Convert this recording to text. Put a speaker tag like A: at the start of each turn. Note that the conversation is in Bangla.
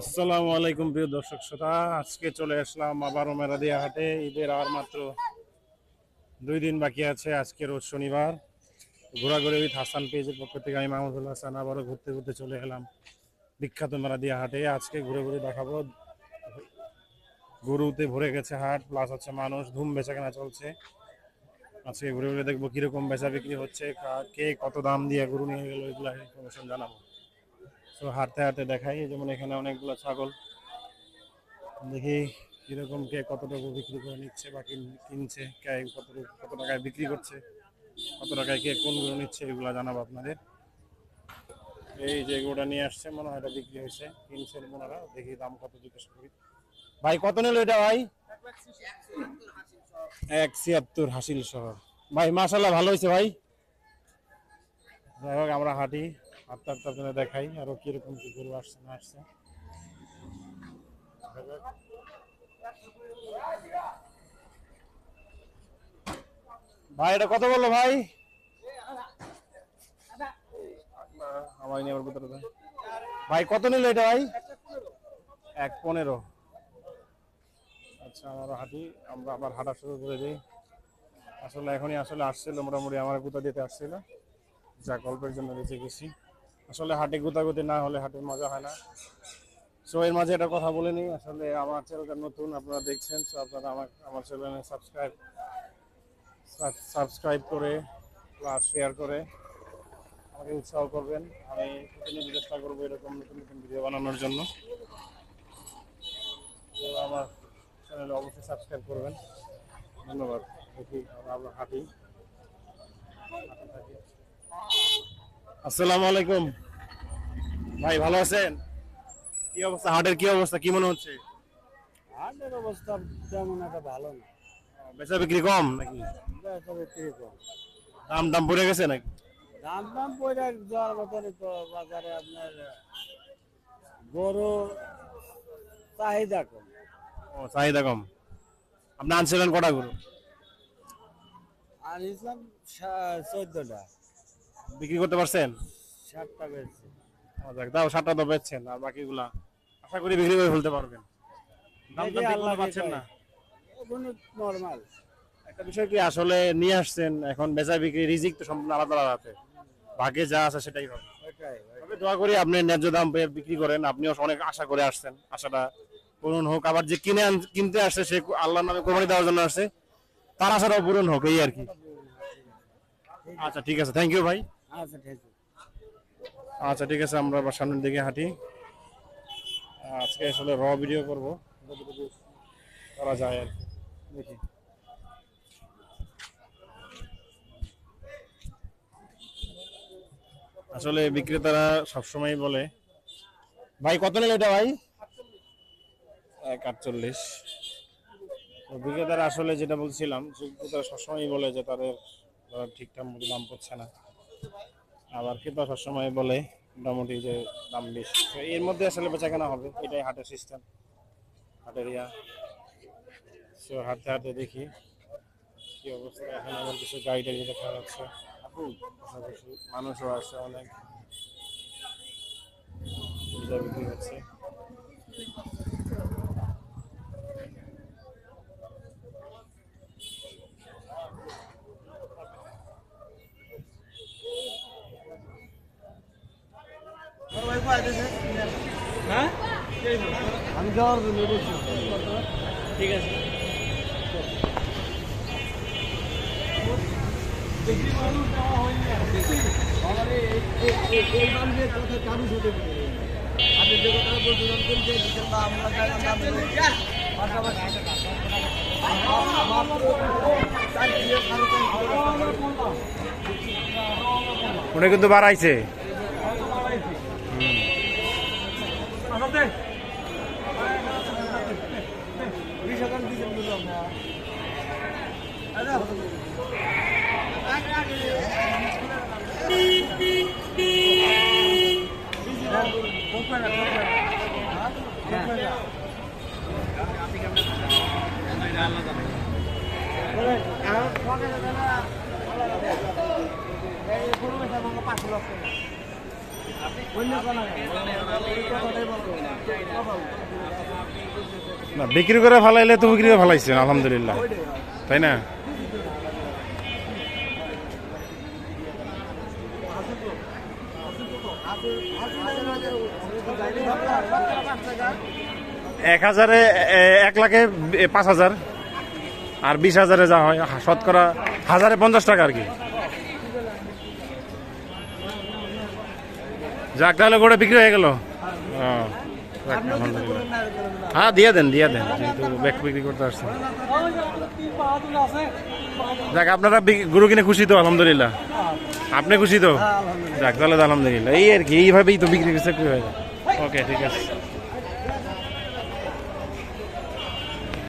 A: আসসালামু আলাইকুম প্রিয় দর্শক শ্রোতা, আজকে চলে আসলাম আবারও মেরাদিয়া হাটে। ঈদের আর মাত্র 2 দিন বাকি আছে। আজকে রোজ শনিবার। ঘোরাঘুরি উইথ হাসান পেজের পক্ষ থেকে আমি মাহমুদুল হাসান আবারও ঘুরতে ঘুরতে চলে এলাম বিখ্যাত মেরাদিয়া হাটে। আজকে ঘুরে ঘুরে দেখাবো, গরুতে ভরে গেছে হাট, প্লাস হচ্ছে মানুষ, ধুম বেচা কেনা চলছে। আজকে ঘুরে ঘুরে দেখবো কিরকম বেচা বিক্রি হচ্ছে, কে কত দাম দিয়ে গরু নিয়ে গেল, এগুলো ইনফরমেশন জানাবো। তো হাঁটতে হাঁটতে দেখাই, যেমন এখানে অনেকগুলো ছাগল, দেখি কিরকম কে কতটুকু বিক্রি করে নিচ্ছে বা কিনছে, কে কত টাকায় বিক্রি করছে, কত টাকায় কে কোন গরু নিচ্ছে, এগুলো জানাবো আপনাদের। এই যে গরুটা নিয়ে আসছে, মনে হয় এটা বিক্রি হয়েছে, কিনছেন ওনারা। দেখি দাম কত জিজ্ঞেস করি। ভাই কত নিল এটা ভাই? 176 হাসিল সহ। ভাই মাশাল্লাহ ভালো হয়েছে ভাই। যাই হোক, আমরা হাঁটি, হাঁটতে হাঁটতে আপনাদের দেখাই আরো কিরকম কি গরু আসছে না আসছে। ভাই এটা কত বললো ভাই? আমার নিয়ে আবার ভিতরে ভাই কত নিল এটা ভাই? 115। আচ্ছা, আমরা হাঁটি, আমরা আবার হাঁটা শুরু করে দিই। আসলে এখনই আসছিল, মোটামুটি আমার গুতা দিতে আসছিল, যা গল্পের জন্য বেঁচে গেছি। আসলে হাটে গুতাগুতি না হলে হাটের মজা হয় না। সো এর মাঝে একটা কথা বলে নিই, আসলে আমার চ্যানেলটা নতুন, আপনারা দেখছেন। সো আপনারা আমার চ্যানেলে সাবস্ক্রাইব করে প্লাস শেয়ার করে আমাকে উৎসাহ করবেন। আমি প্রতিনিয়ত চেষ্টা করবো এরকম নতুন নতুন ভিডিও বানানোর জন্য। তো আমার চ্যানেলে অবশ্যই সাবস্ক্রাইব করবেন। ধন্যবাদ। দেখি আমরা হাঁটি। আসসালামু আলাইকুম ভাই, ভালো আছেন? কি অবস্থা হাটের, কি অবস্থা, কি মনে হচ্ছে?
B: হাটের অবস্থা তেমন একটা ভালো না।
A: বেচা বিক্রি কম নাকি?
B: বেচা বিক্রি কম।
A: দাম দাম পড়ে গেছে নাকি?
B: দাম দাম পয়সা যাওয়ার মতনই তো বাজারে আপনার গরু চাহিদা কম।
A: ও, চাহিদা কম। আপনি আনছিলেন কটা গরু?
B: আর ইসলাম 14টা,
A: বিক্রি করতে পারছেন?
B: 7টা বেচছে।
A: যাক, তাও 7টা তো বেচছেন, আর বাকিগুলা আশা করি বিক্রি করে ফেলতে পারবেন। দাম
B: দেখি
A: দাম ঠিক
B: আল্লাহ
A: মতো পাচ্ছেন না?
B: এখন নর্মাল।
A: একটা বিষয় কি, আসলে নিয়ে আসছেন, এখন বেচা বিক্রি রিজিক তো সম্পূর্ণ আলাদা আলাদা আছে, ভাগে যা আছে সেটাই হবে।
B: ওইটাই
A: তবে দোয়া করি আপনি ন্যায্য দাম পেয়ে বিক্রি করেন। আপনিও অনেক আশা করে আসছেন, আশাটা পূরণ হোক। আবার যে কিনতে আসছে, সে আল্লাহর নামে কোরবানি দেওয়ার জন্য আসছে, তার আশাটাও পূরণ হোক, এই আর কি। আচ্ছা ঠিক আছে, থ্যাংক ইউ ভাই।
B: আচ্ছা ঠিক আছে।
A: আচ্ছা ঠিক আছে, আমরা আবার সামনের দিকে হাঁটি। আজকে আসলে ভিডিও করবো, যতটুকু করা যায় আর কি। দেখি আসলে বিক্রেতারা সবসময় বলে, ভাই কত নিল এটা ভাই? 148। বিক্রেতারা আসলে যেটা বলছিলাম, বিক্রেতারা সবসময় বলে যে তাদের ঠিকঠাক মতো দাম পড়ছে না। আবার ক্রেতা সবসময় বলে মোটামুটি যে দাম বেশি। তো এর মধ্যে আসলে বেচা কেনা হবে, এটাই হাটের সিস্টেম, হাটের ইয়া। সো হাঁটতে হাঁটতে দেখি কি অবস্থা। এখন আমার কিছু গাড়ি টাড়ি দেখা যাচ্ছে, পাশাপাশি মানুষও আছে অনেক, বিক্রি হচ্ছে।
B: হ্যাঁ, আমি যাওয়ার জন্য বলছি। ঠিক আছে।
A: ওটা কিন্তু বাড়াইছে। না বিক্রি করে ফেলাইলে তো বিক্রি করে ফেলাইছেন আলহামদুলিল্লাহ, তাই না? এক হাজারে 1 লাখে 5,000 আর 20,000-এ যা হয় শতকরা 1,050 টাকা আর কি। যাক তাহলে গোটা বিক্রি হয়ে গেল। হ্যাঁ দিয়ে দেন যেহেতু ব্যাগ বিক্রি করতে আসছেন। যাক আপনারা গরু কিনে খুশি তো? আলহামদুলিল্লাহ। আপনি খুশি তো? যাক তাহলে আলহামদুলিল্লাহ। এই আর কি, এইভাবেই তো বিক্রি করছে। ওকে ঠিক আছে।